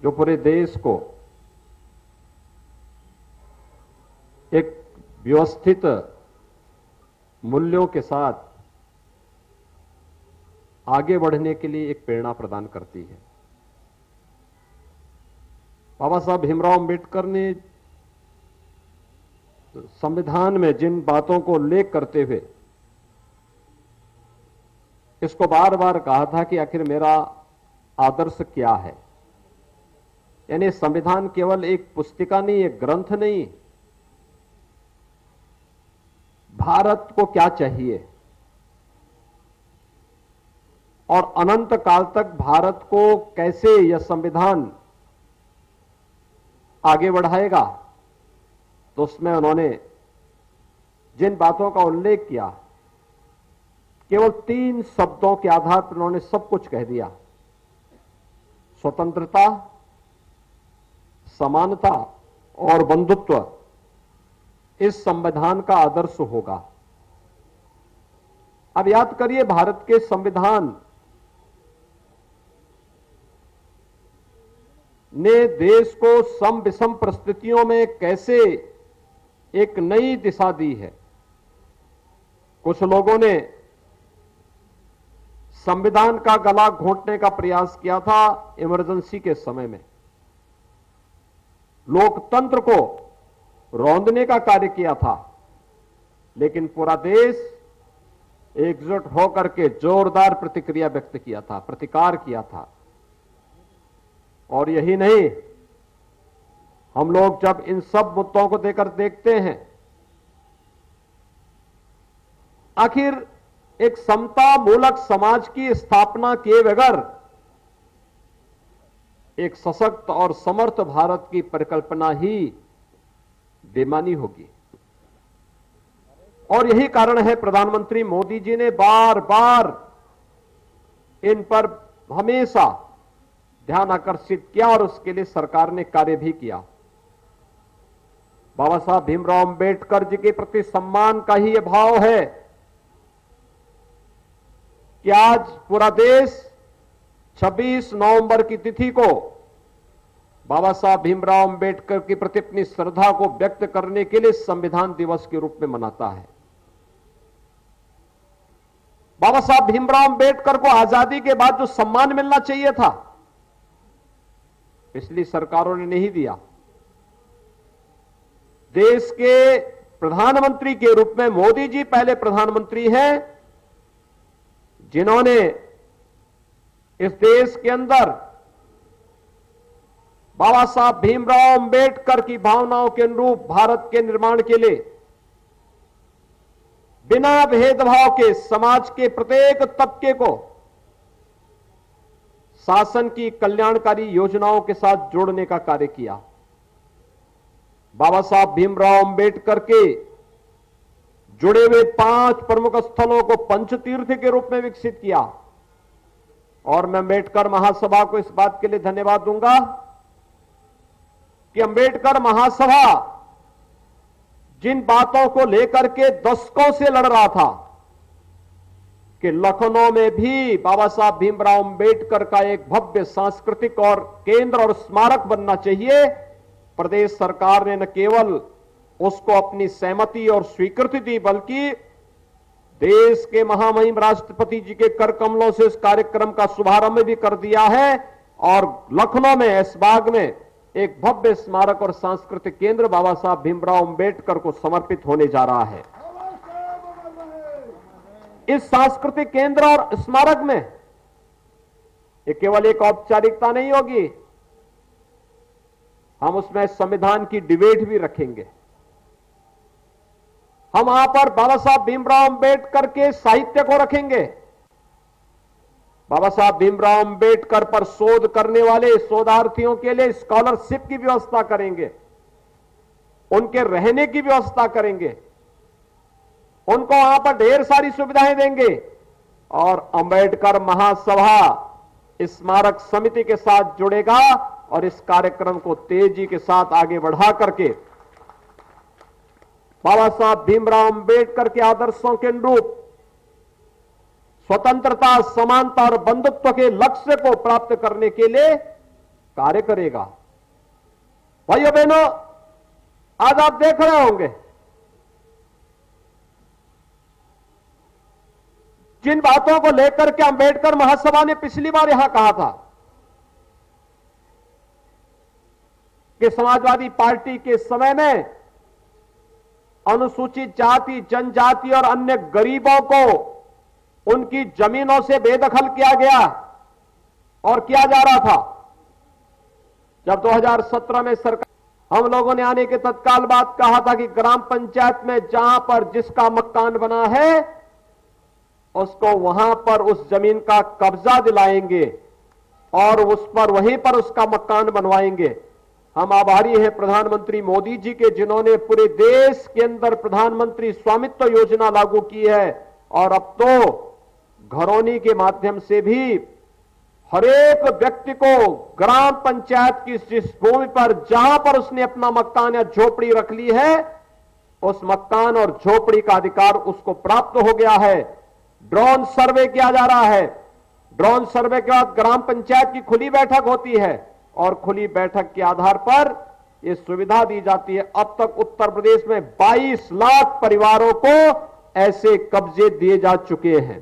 जो पूरे देश को एक व्यवस्थित मूल्यों के साथ आगे बढ़ने के लिए एक प्रेरणा प्रदान करती है। बाबा साहब भीमराव अंबेडकर ने संविधान में जिन बातों को उल्लेख करते हुए इसको बार बार कहा था कि आखिर मेरा आदर्श क्या है, यानी संविधान केवल एक पुस्तिका नहीं, एक ग्रंथ नहीं, भारत को क्या चाहिए और अनंत काल तक भारत को कैसे यह संविधान आगे बढ़ाएगा। तो उसमें उन्होंने जिन बातों का उल्लेख किया, केवल 3 शब्दों के आधार पर उन्होंने सब कुछ कह दिया। स्वतंत्रता, समानता और बंधुत्व इस संविधान का आदर्श होगा। अब याद करिए, भारत के संविधान ने देश को सम विषम परिस्थितियों में कैसे एक नई दिशा दी है। कुछ लोगों ने संविधान का गला घोंटने का प्रयास किया था इमरजेंसी के समय में, लोकतंत्र को रौंदने का कार्य किया था, लेकिन पूरा देश एकजुट होकर के जोरदार प्रतिक्रिया व्यक्त किया था, प्रतिकार किया था। और यही नहीं, हम लोग जब इन सब मुद्दों को देकर देखते हैं, आखिर एक समता मूलक समाज की स्थापना किए बगैर एक सशक्त और समर्थ भारत की परिकल्पना ही बेमानी होगी। और यही कारण है प्रधानमंत्री मोदी जी ने बार बार इन पर हमेशा ध्यान आकर्षित किया और उसके लिए सरकार ने कार्य भी किया। बाबा साहब भीमराव अंबेडकर जी के प्रति सम्मान का ही यह भाव है कि आज पूरा देश 26 नवंबर की तिथि को बाबा साहब भीमराव अंबेडकर के प्रति अपनी श्रद्धा को व्यक्त करने के लिए संविधान दिवस के रूप में मनाता है। बाबा साहब भीमराव अंबेडकर को आजादी के बाद जो सम्मान मिलना चाहिए था, पिछली सरकारों ने नहीं दिया। देश के प्रधानमंत्री के रूप में मोदी जी पहले प्रधानमंत्री हैं जिन्होंने इस देश के अंदर बाबा साहब भीमराव अंबेडकर की भावनाओं के अनुरूप भारत के निर्माण के लिए बिना भेदभाव के समाज के प्रत्येक तबके को शासन की कल्याणकारी योजनाओं के साथ जोड़ने का कार्य किया। बाबा साहब भीमराव अंबेडकर के जुड़े हुए 5 प्रमुख स्थलों को पंचतीर्थ के रूप में विकसित किया। और मैं अंबेडकर महासभा को इस बात के लिए धन्यवाद दूंगा कि अंबेडकर महासभा जिन बातों को लेकर के दशकों से लड़ रहा था कि लखनऊ में भी बाबा साहब भीमराव अंबेडकर का एक भव्य सांस्कृतिक और केंद्र और स्मारक बनना चाहिए, प्रदेश सरकार ने न केवल उसको अपनी सहमति और स्वीकृति दी, बल्कि देश के महामहिम राष्ट्रपति जी के कर कमलों से इस कार्यक्रम का शुभारंभ भी कर दिया है। और लखनऊ में ऐशबाग में एक भव्य स्मारक और सांस्कृतिक केंद्र बाबा साहब भीमराव अंबेडकर को समर्पित होने जा रहा है। इस सांस्कृतिक केंद्र और स्मारक में ये केवल एक औपचारिकता नहीं होगी, हम उसमें संविधान की डिबेट भी रखेंगे। हम वहां पर बाबा साहब भीमराव अंबेडकर के साहित्य को रखेंगे, बाबा साहब भीमराव अंबेडकर पर शोध करने वाले शोधार्थियों के लिए स्कॉलरशिप की व्यवस्था करेंगे, उनके रहने की व्यवस्था करेंगे, उनको वहां पर ढेर सारी सुविधाएं देंगे। और अंबेडकर महासभा स्मारक समिति के साथ जुड़ेगा और इस कार्यक्रम को तेजी के साथ आगे बढ़ा करके बाबा साहब भीमराव अंबेडकर के आदर्शों के अनुरूप स्वतंत्रता, समानता और बंधुत्व के लक्ष्य को प्राप्त करने के लिए कार्य करेगा। भाइयों बहनों, आज आप देख रहे होंगे जिन बातों को लेकर के अंबेडकर महासभा ने पिछली बार यहां कहा था कि समाजवादी पार्टी के समय में अनुसूचित जाति, जनजाति और अन्य गरीबों को उनकी जमीनों से बेदखल किया गया और किया जा रहा था। जब 2017 में सरकार, हम लोगों ने आने के तत्काल बाद कहा था कि ग्राम पंचायत में जहां पर जिसका मकान बना है उसको वहां पर उस जमीन का कब्जा दिलाएंगे और उस पर वहीं पर उसका मकान बनवाएंगे। हम आभारी हैं प्रधानमंत्री मोदी जी के, जिन्होंने पूरे देश के अंदर प्रधानमंत्री स्वामित्व योजना लागू की है और अब तो घरौनी के माध्यम से भी हर एक व्यक्ति को ग्राम पंचायत की जिस भूमि पर जहां पर उसने अपना मकान या झोपड़ी रख ली है उस मकान और झोपड़ी का अधिकार उसको प्राप्त हो गया है। ड्रोन सर्वे किया जा रहा है। ड्रोन सर्वे के बाद ग्राम पंचायत की खुली बैठक होती है और खुली बैठक के आधार पर यह सुविधा दी जाती है। अब तक उत्तर प्रदेश में 22 लाख परिवारों को ऐसे कब्जे दिए जा चुके हैं।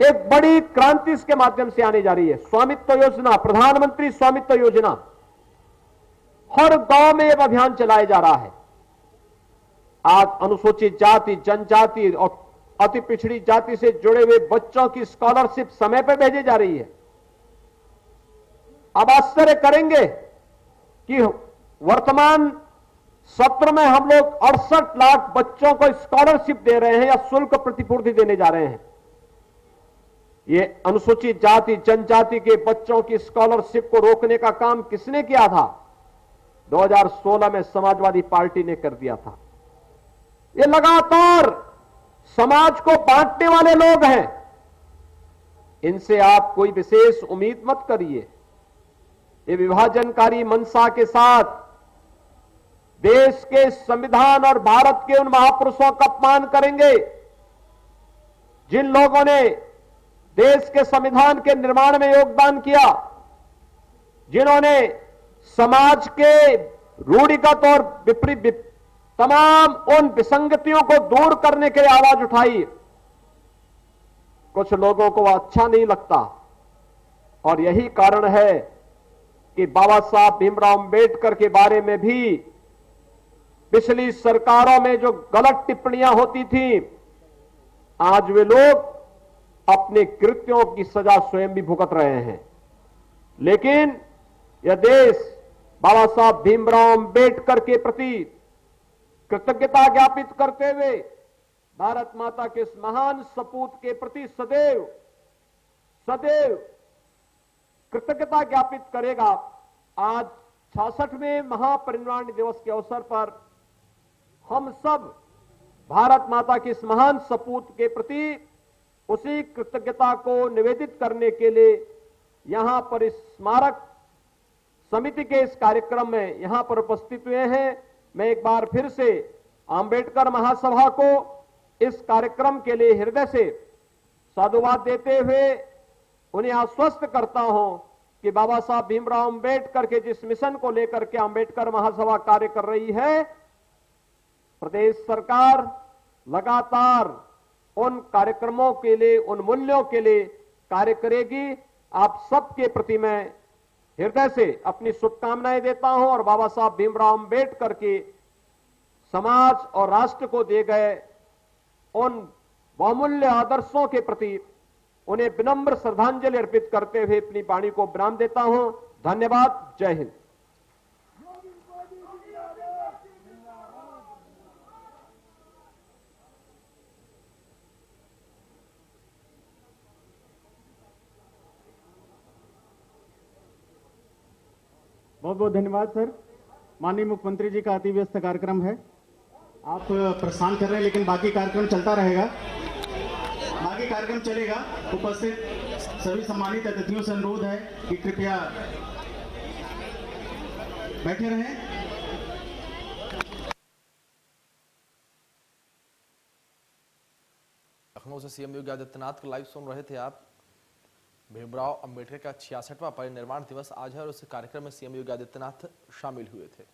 एक बड़ी क्रांति इसके माध्यम से आने जा रही है। स्वामित्व योजना, प्रधानमंत्री स्वामित्व योजना, हर गांव में यह अभियान चलाया जा रहा है। आज अनुसूचित जाति, जनजाति और अति पिछड़ी जाति से जुड़े हुए बच्चों की स्कॉलरशिप समय पर भेजी जा रही है। अब आश्चर्य करेंगे कि वर्तमान सत्र में हम लोग 68 लाख बच्चों को स्कॉलरशिप दे रहे हैं या शुल्क प्रतिपूर्ति देने जा रहे हैं। ये अनुसूचित जाति, जनजाति के बच्चों की स्कॉलरशिप को रोकने का काम किसने किया था? 2016 में समाजवादी पार्टी ने कर दिया था। ये लगातार समाज को बांटने वाले लोग हैं। इनसे आप कोई विशेष उम्मीद मत करिए। ये विभाजनकारी मंशा के साथ देश के संविधान और भारत के उन महापुरुषों का अपमान करेंगे जिन लोगों ने देश के संविधान के निर्माण में योगदान किया, जिन्होंने समाज के रूढ़िगत और विपरीत तमाम उन विसंगतियों को दूर करने के लिए आवाज उठाई। कुछ लोगों को अच्छा नहीं लगता और यही कारण है कि बाबा साहब भीमराव अंबेडकर के बारे में भी पिछली सरकारों में जो गलत टिप्पणियां होती थी, आज वे लोग अपने कृत्यों की सजा स्वयं भी भुगत रहे हैं। लेकिन यह देश बाबा साहब भीमराव अंबेडकर के प्रति कृतज्ञता ज्ञापित करते हुए भारत माता के इस महान सपूत के प्रति सदैव सदैव कृतज्ञता ज्ञापित करेगा। आज 66वें महापरिनिर्वाण दिवस के अवसर पर हम सब भारत माता की इस महान सपूत के प्रति उसी कृतज्ञता को निवेदित करने के लिए यहां पर इस स्मारक समिति के इस कार्यक्रम में यहां पर उपस्थित हुए हैं। मैं एक बार फिर से अंबेडकर महासभा को इस कार्यक्रम के लिए हृदय से साधुवाद देते हुए उन्हें आश्वस्त करता हूं कि बाबा साहब भीमराव अंबेडकर के जिस मिशन को लेकर के अंबेडकर महासभा कार्य कर रही है, प्रदेश सरकार लगातार उन कार्यक्रमों के लिए, उन मूल्यों के लिए कार्य करेगी। आप सबके प्रति मैं हृदय से अपनी शुभकामनाएं देता हूं और बाबा साहब भीमराव अंबेडकर के समाज और राष्ट्र को दिए गए उन बहुमूल्य आदर्शों के प्रति उन्हें विनम्र श्रद्धांजलि अर्पित करते हुए अपनी वाणी को विराम देता हूं। धन्यवाद। जय हिंद। बहुत बहुत धन्यवाद सर। माननीय मुख्यमंत्री जी का अति व्यस्त कार्यक्रम है, आप प्रस्थान कर रहे हैं, लेकिन बाकी कार्यक्रम चलता रहेगा, बाकी कार्यक्रम चलेगा। उपस्थित सभी सम्मानित अतिथियों से अनुरोध है कि कृपया बैठे रहें। लखनऊ से सीएम योगी आदित्यनाथ का लाइव सुन रहे थे आप। भीमराव अंबेडकर का 66वां परिनिर्वाण दिवस आज है और उस कार्यक्रम में सीएम योगी आदित्यनाथ शामिल हुए थे।